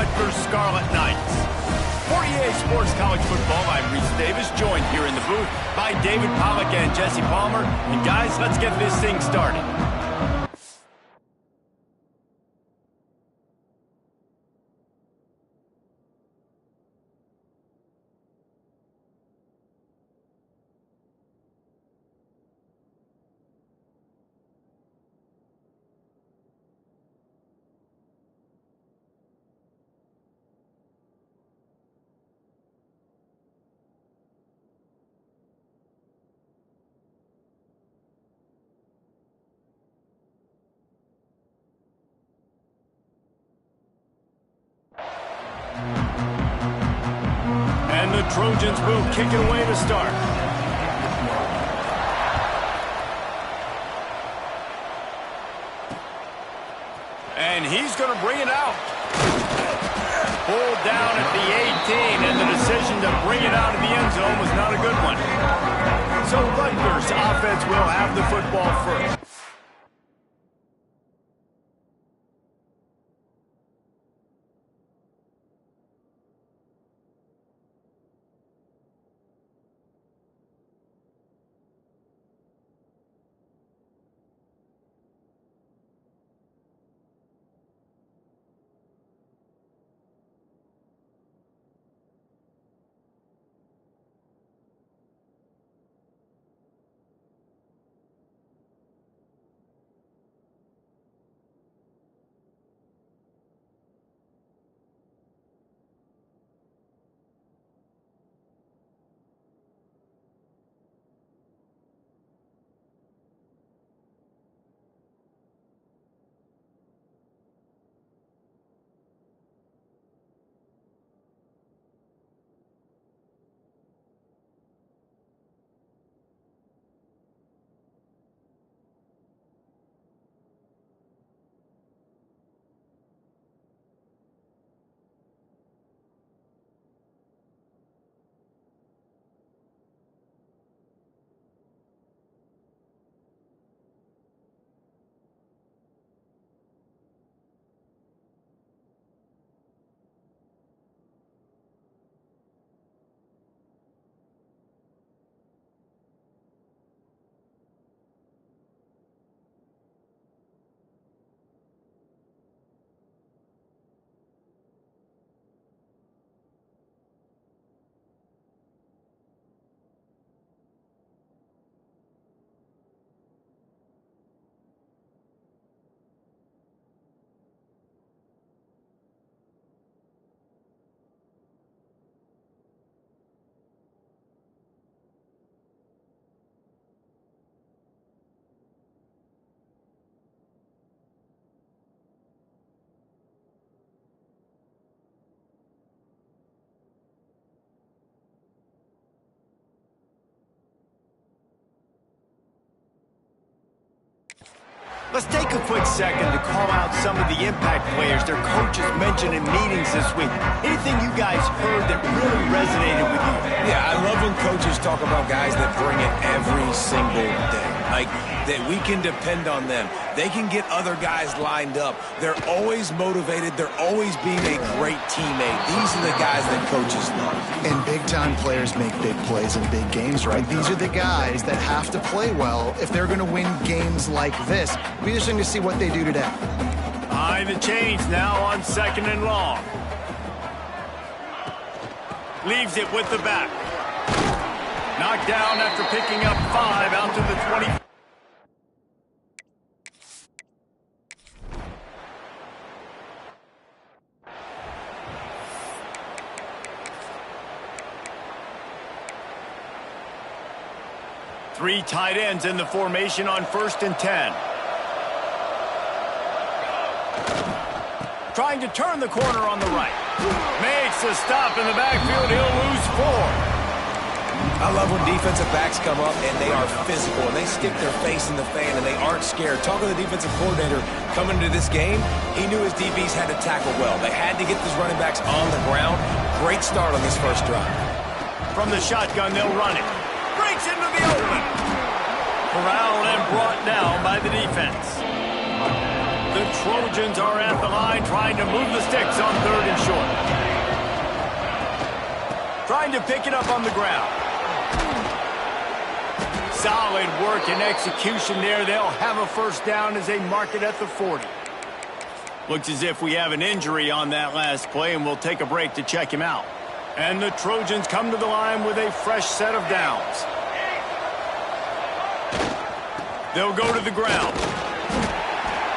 Rutgers Scarlet Knights. 48 Sports College Football, I'm Reese Davis, joined here in the booth by David Pollack and Jesse Palmer. And guys, let's get this thing started. And the Trojans move, kicking away to start. And he's going to bring it out. Pulled down at the 18, and the decision to bring it out of the end zone was not a good one. So Rutgers offense will have the football first. Let's take a quick second to call out some of the impact players their coaches mentioned in meetings this week. Anything you guys heard that really resonated with you? Yeah, I love when coaches talk about guys that bring it every single day. Like, that we can depend on them. They can get other guys lined up. They're always motivated. They're always being a great teammate. These are the guys that coaches love. And big-time players make big plays in big games, right? These are the guys that have to play well if they're going to win games like this. It'll be interesting to see what they do today. Behind the chains now on 2nd and long. Leaves it with the back. Knocked down after picking up 5 out to the 20. Three tight ends in the formation on 1st and 10. Trying to turn the corner on the right. Makes a stop in the backfield. He'll lose 4. I love when defensive backs come up and they are physical and they stick their face in the fan and they aren't scared. Talking to the defensive coordinator coming into this game, he knew his DBs had to tackle well. They had to get these running backs on the ground. Great start on this first drive. From the shotgun, they'll run it. Breaks into the open. Corralled and brought down by the defense. The Trojans are at the line trying to move the sticks on 3rd and short. Trying to pick it up on the ground. Solid work and execution there. They'll have a first down as they mark it at the 40. Looks as if we have an injury on that last play, and we'll take a break to check him out. And the Trojans come to the line with a fresh set of downs. They'll go to the ground.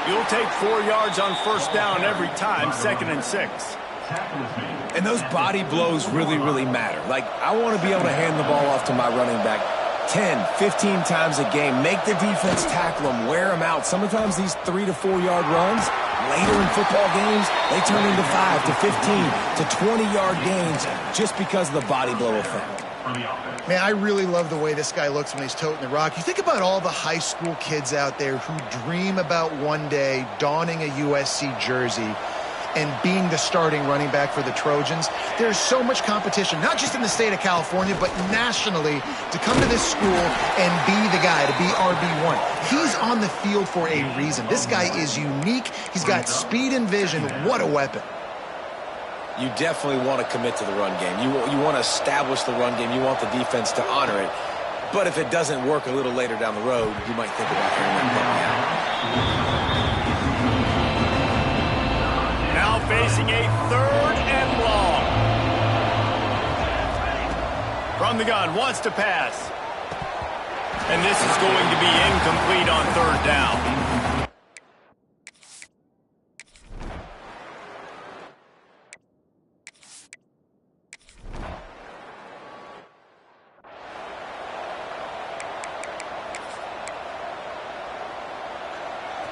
You'll take 4 yards on first down every time, 2nd and 6. And those body blows really, really matter. Like, I want to be able to hand the ball off to my running back 10, 15 times a game. Make the defense tackle them, wear them out. Sometimes these 3 to 4 yard runs, later in football games, they turn into 5 to 15 to 20-yard gains just because of the body blow effect. Man, I really love the way this guy looks when he's toting the rock. You think about all the high school kids out there who dream about one day donning a USC jersey and being the starting running back for the Trojans. There's so much competition, not just in the state of California, but nationally, to come to this school and be the guy, to be RB1. He's on the field for a reason. This guy is unique. He's got speed and vision. What a weapon. You definitely want to commit to the run game. You want to establish the run game. You want the defense to honor it. But if it doesn't work a little later down the road, you might think about airing that puppy out. Now facing a 3rd and long. From the gun, wants to pass. And this is going to be incomplete on 3rd down.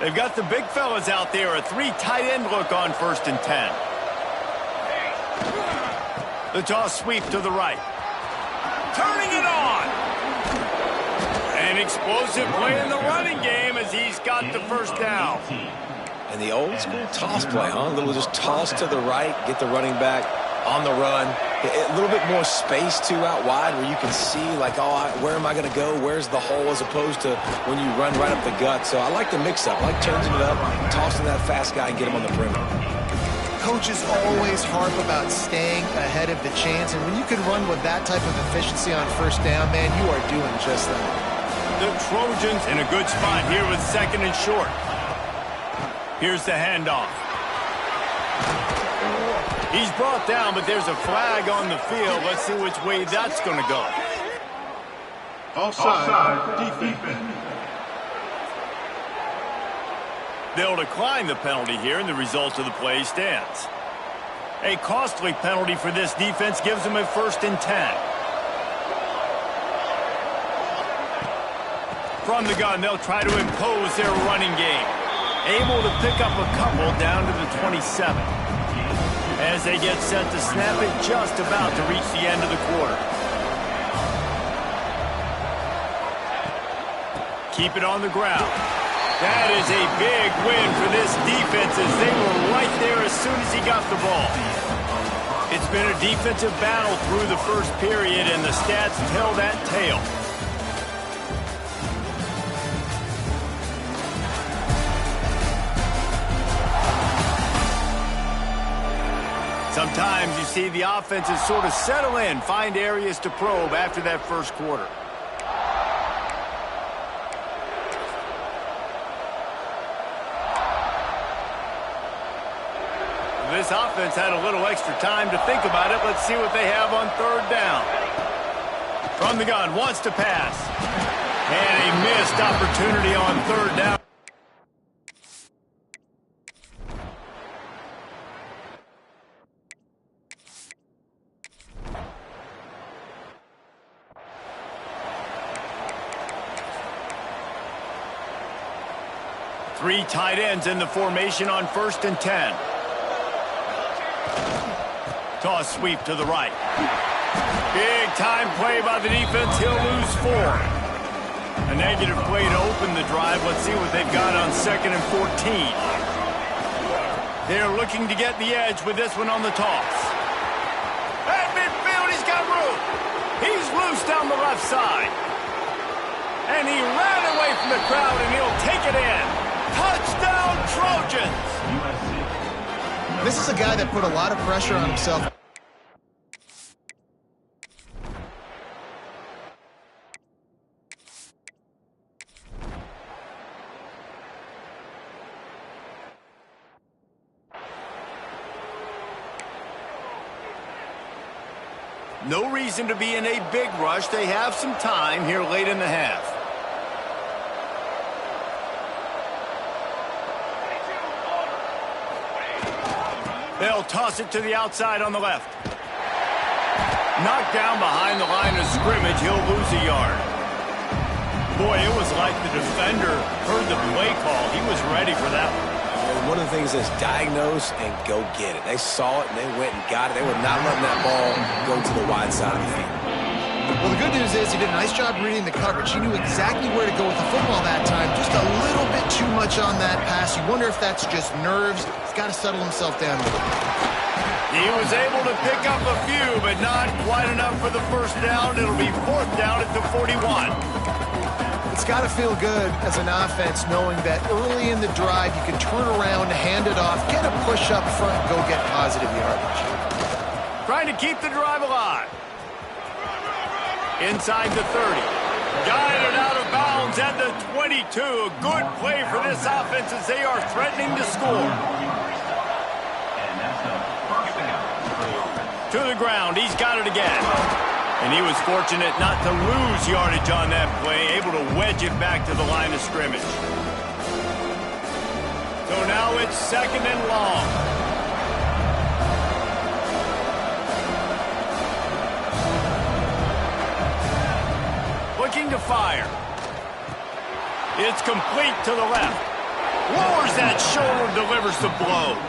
They've got the big fellas out there, a 3 tight end look on 1st and 10. The toss sweep to the right. Turning it on. An explosive play in the running game as he's got the first down. And the old school toss play, huh? A little just toss to the right, get the running back on the run. A little bit more space, too, out wide where you can see, like, oh, where am I going to go? Where's the hole, as opposed to when you run right up the gut. So I like the mix-up. I like changing it up, tossing that fast guy and get him on the perimeter. Coaches always harp about staying ahead of the chance, and when you can run with that type of efficiency on first down, man, you are doing just that. The Trojans in a good spot here with 2nd and short. Here's the handoff. He's brought down, but there's a flag on the field. Let's see which way that's going to go. Offside, defense. They'll decline the penalty here, and the result of the play stands. A costly penalty for this defense gives them a 1st and 10. From the gun, they'll try to impose their running game. Able to pick up a couple down to the 27. As they get set to snap it, just about to reach the end of the quarter. Keep it on the ground. That is a big win for this defense as they were right there as soon as he got the ball. It's been a defensive battle through the first period, and the stats tell that tale. Sometimes you see the offenses sort of settle in, find areas to probe after that first quarter. This offense had a little extra time to think about it. Let's see what they have on 3rd down. From the gun, wants to pass. And a missed opportunity on 3rd down. Three tight ends in the formation on 1st and 10. Toss sweep to the right. Big time play by the defense. He'll lose 4. A negative play to open the drive. Let's see what they've got on 2nd and 14. They're looking to get the edge with this one on the toss. At midfield, he's got room. He's loose down the left side. And he ran away from the crowd, and he'll take it in. Touchdown, Trojans! This is a guy that put a lot of pressure on himself. No reason to be in a big rush. They have some time here late in the half. They'll toss it to the outside on the left. Knocked down behind the line of scrimmage. He'll lose a yard. Boy, it was like the defender heard the play call. He was ready for that one. One of the things is diagnose and go get it. They saw it and they went and got it. They were not letting that ball go to the wide side of the field. Well, the good news is he did a nice job reading the coverage. He knew exactly where to go with the football that time. Just a little bit too much on that pass. You wonder if that's just nerves. He's got to settle himself down a little. He was able to pick up a few, but not quite enough for the first down. It'll be fourth down at the 41. It's got to feel good as an offense knowing that early in the drive you can turn around, hand it off, get a push up front, go get positive yardage. Trying to keep the drive alive. Inside the 30. Guided out of bounds at the 22. A good play for this offense as they are threatening to score. To the ground. He's got it again. And he was fortunate not to lose yardage on that play, able to wedge it back to the line of scrimmage. So now it's second and long. Looking to fire. It's complete to the left. Lowers that shoulder, delivers the blow.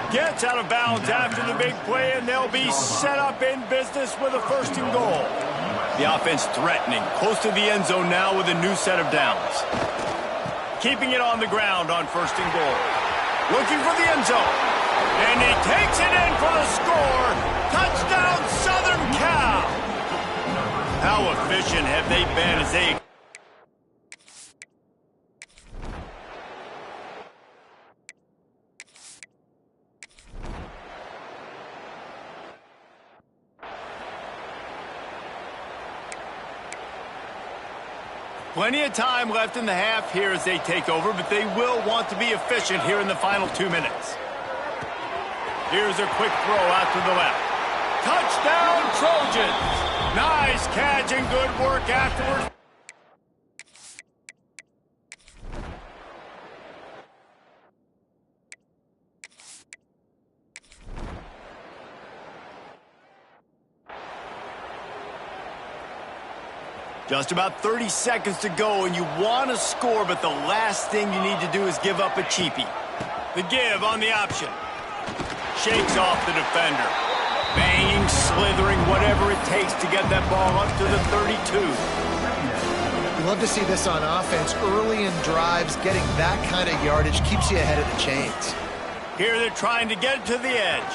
Gets out of bounds after the big play, and they'll be set up in business with a first and goal. The offense threatening, close to the end zone now with a new set of downs. Keeping it on the ground on first and goal. Looking for the end zone. And he takes it in for the score. Touchdown, Southern Cal. How efficient have they been as they... Plenty of time left in the half here as they take over, but they will want to be efficient here in the final 2 minutes. Here's a quick throw out to the left. Touchdown, Trojans! Nice catch and good work afterwards. Just about 30 seconds to go, and you want to score, but the last thing you need to do is give up a cheapie. The give on the option. Shakes off the defender. Banging, slithering, whatever it takes to get that ball up to the 32. You love to see this on offense. Early in drives, getting that kind of yardage keeps you ahead of the chains. Here they're trying to get to the edge.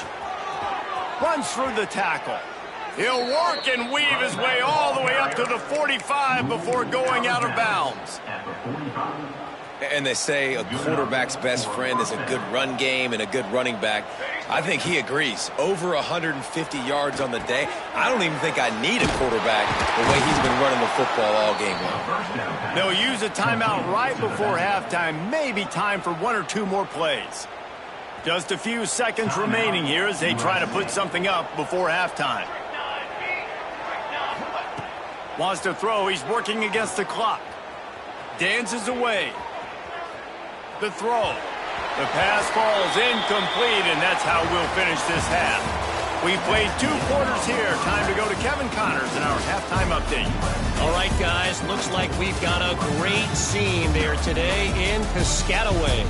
Runs through the tackle. He'll work and weave his way all the way up to the 45 before going out of bounds. And they say a quarterback's best friend is a good run game and a good running back. I think he agrees. Over 150 yards on the day. I don't even think I need a quarterback the way he's been running the football all game long. They'll use a timeout right before halftime. Maybe time for one or two more plays. Just a few seconds remaining here as they try to put something up before halftime. Wants to throw. He's working against the clock. Dances away. The throw. The pass falls incomplete, and that's how we'll finish this half. We've played 2 quarters here. Time to go to Kevin Connors in our halftime update. All right, guys. Looks like we've got a great scene there today in Piscataway.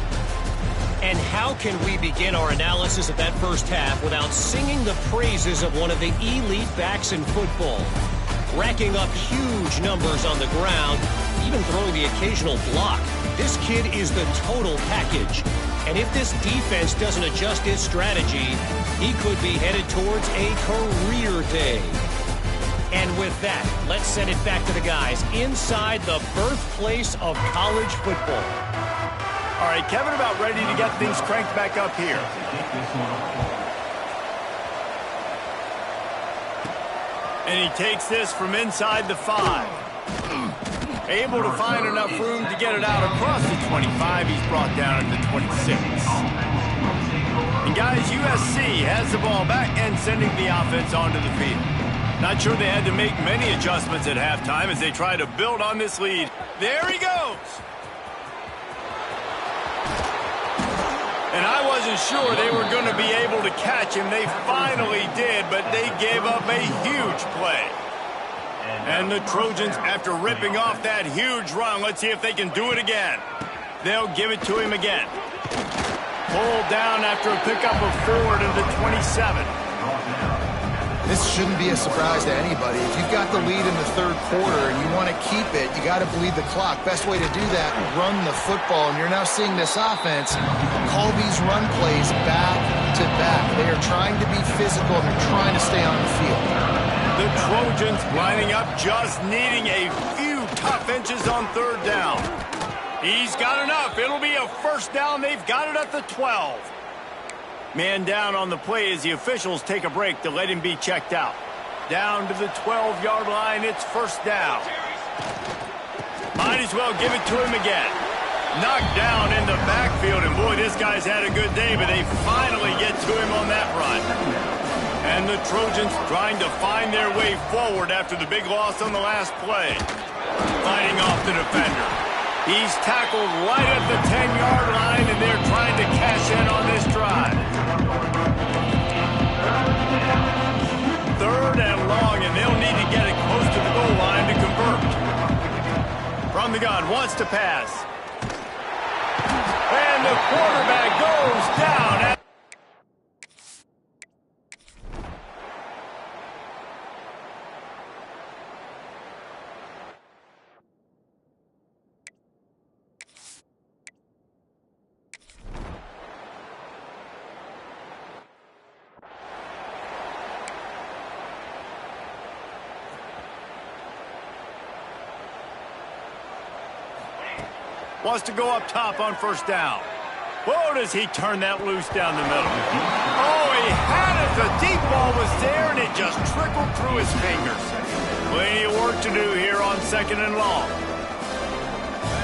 And how can we begin our analysis of that first half without singing the praises of one of the elite backs in football? Racking up huge numbers on the ground, even throwing the occasional block. This kid is the total package. And if this defense doesn't adjust its strategy, he could be headed towards a career day. And with that, let's send it back to the guys inside the birthplace of college football. All right, Kevin about ready to get things cranked back up here. And he takes this from inside the 5. Able to find enough room to get it out across the 25. He's brought down at the 26. And guys, USC has the ball back and sending the offense onto the field. Not sure they had to make many adjustments at halftime as they try to build on this lead. There he goes. And I wasn't sure they were going to be able to catch him. They finally did, but they gave up a huge play. And the Trojans, after ripping off that huge run, let's see if they can do it again. They'll give it to him again. Pulled down after a pickup of 4 to the 27. This shouldn't be a surprise to anybody. If you've got the lead in the third quarter and you want to keep it, you got to bleed the clock. Best way to do that, run the football. And you're now seeing this offense call these run plays back to back. They are trying to be physical and they're trying to stay on the field. The Trojans lining up, just needing a few tough inches on third down. He's got enough. It'll be a first down. They've got it at the 12. Man down on the play as the officials take a break to let him be checked out. Down to the 12-yard line, it's first down. Might as well give it to him again. Knocked down in the backfield, and boy, this guy's had a good day, but they finally get to him on that run. And the Trojans trying to find their way forward after the big loss on the last play. Fighting off the defender. He's tackled right at the 10-yard line, and they're trying to cash in on this drive. Third and long, and they'll need to get it close to the goal line to convert. From the gun, wants to pass. And the quarterback goes down. Wants to go up top on first down. Whoa, does he turn that loose down the middle. Oh, he had it. The deep ball was there, and it just trickled through his fingers. Plenty of work to do here on second and long.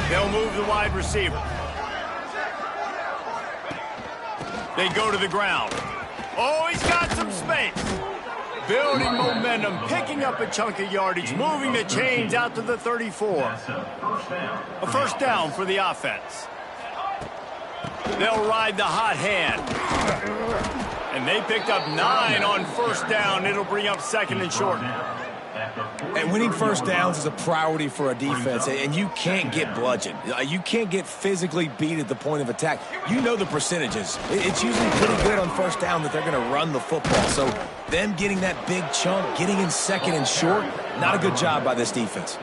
They'll move the wide receiver. They go to the ground. Oh, he's got some space. Building momentum, picking up a chunk of yardage, moving the chains out to the 34. A first down for the offense. They'll ride the hot hand. And they picked up 9 on first down. It'll bring up second and short. And winning first downs is a priority for a defense, and you can't get bludgeoned. You can't get physically beat at the point of attack. You know the percentages. It's usually pretty good on first down that they're going to run the football. So them getting that big chunk, getting in second and short, not a good job by this defense.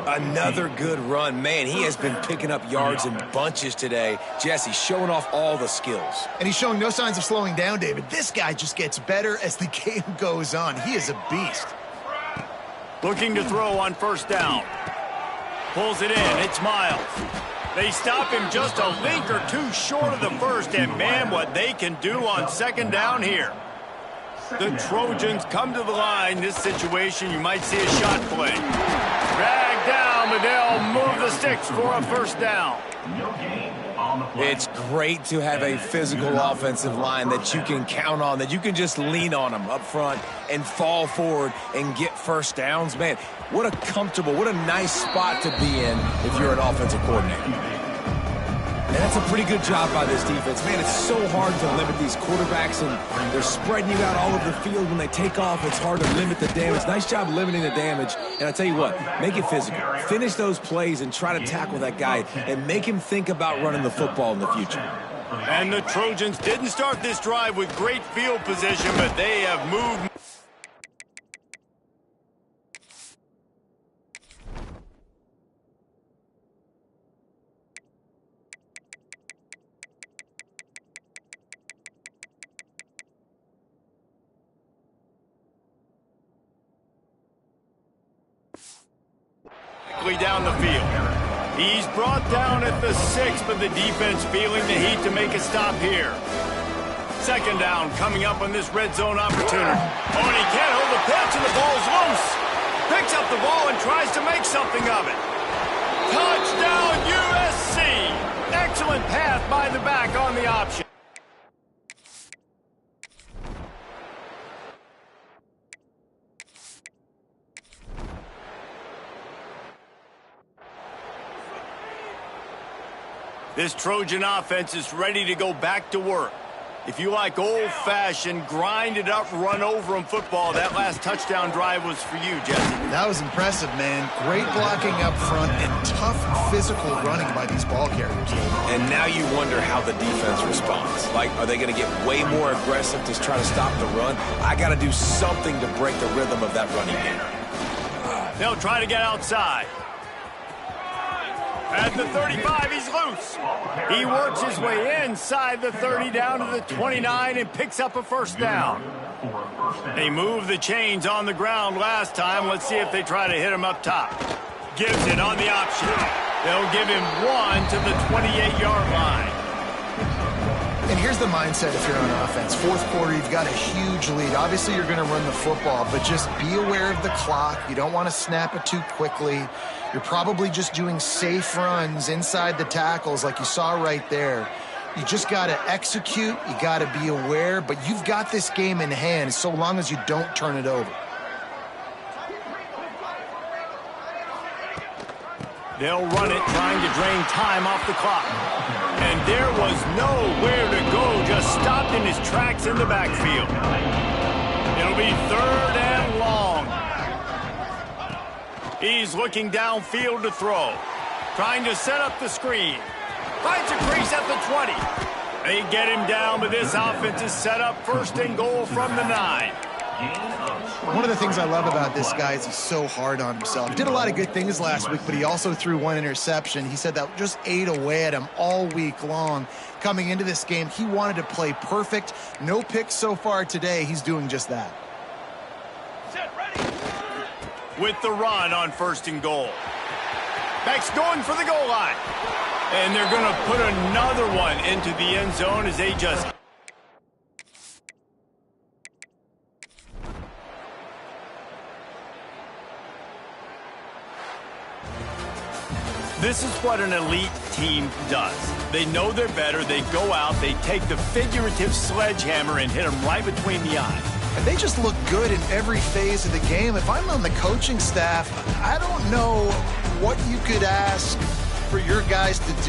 Another good run. Man, he has been picking up yards in bunches today. Jesse showing off all the skills. And he's showing no signs of slowing down, David. This guy just gets better as the game goes on. He is a beast. Looking to throw on first down. Pulls it in. It's Miles. They stop him just a link or two short of the first, and man, what they can do on second down here. The Trojans come to the line. This situation, you might see a shot play. Dragged down, but they'll move the sticks for a first down. It's great to have a physical offensive line that you can count on, that you can just lean on them up front and fall forward and get first downs. Man, what a comfortable, what a nice spot to be in if you're an offensive coordinator. And that's a pretty good job by this defense. Man, it's so hard to limit these quarterbacks, and they're spreading you out all over the field. When they take off, it's hard to limit the damage. Nice job limiting the damage. And I tell you what, make it physical. Finish those plays and try to tackle that guy and make him think about running the football in the future. And the Trojans didn't start this drive with great field position, but they have moved. Down the field. He's brought down at the 6, but the defense feeling the heat to make a stop here. Second down coming up on this red zone opportunity. Oh, and he can't hold the pitch, and the ball's loose. Picks up the ball and tries to make something of it. Touchdown, USC. Excellent pass by the back on the option. This Trojan offense is ready to go back to work. If you like old-fashioned, grind-it-up, run-over-'em football, that last touchdown drive was for you, Jesse. That was impressive, man. Great blocking up front and tough physical running by these ball carriers. And now you wonder how the defense responds. Like, are they going to get way more aggressive to try to stop the run? I got to do something to break the rhythm of that running game. They'll try to get outside. At the 35, he's loose. He works his way inside the 30 down to the 29 and picks up a first down. They moved the chains on the ground last time. Let's see if they try to hit him up top. Gives it on the option. They'll give him 1 to the 28-yard line. And here's the mindset if you're on offense. Fourth quarter, you've got a huge lead. Obviously, you're going to run the football, but just be aware of the clock. You don't want to snap it too quickly. You're probably just doing safe runs inside the tackles like you saw right there. You just got to execute. You got to be aware, but you've got this game in hand so long as you don't turn it over. They'll run it, trying to drain time off the clock. And there was nowhere to go, just stopped in his tracks in the backfield. It'll be 3rd and long. He's looking downfield to throw. Trying to set up the screen. Finds a crease at the 20. They get him down, but this offense is set up 1st and goal from the 9. One of the things I love about this guy is he's so hard on himself. He did a lot of good things last week, but he also threw 1 interception. He said that just ate away at him all week long. Coming into this game, he wanted to play perfect. No picks so far today. He's doing just that. With the run on 1st and goal. Beck's going for the goal line. And they're going to put another one into the end zone as they just... This is what an elite team does. They know they're better. They go out. They take the figurative sledgehammer and hit them right between the eyes. And they just look good in every phase of the game. If I'm on the coaching staff, I don't know what you could ask for your guys to do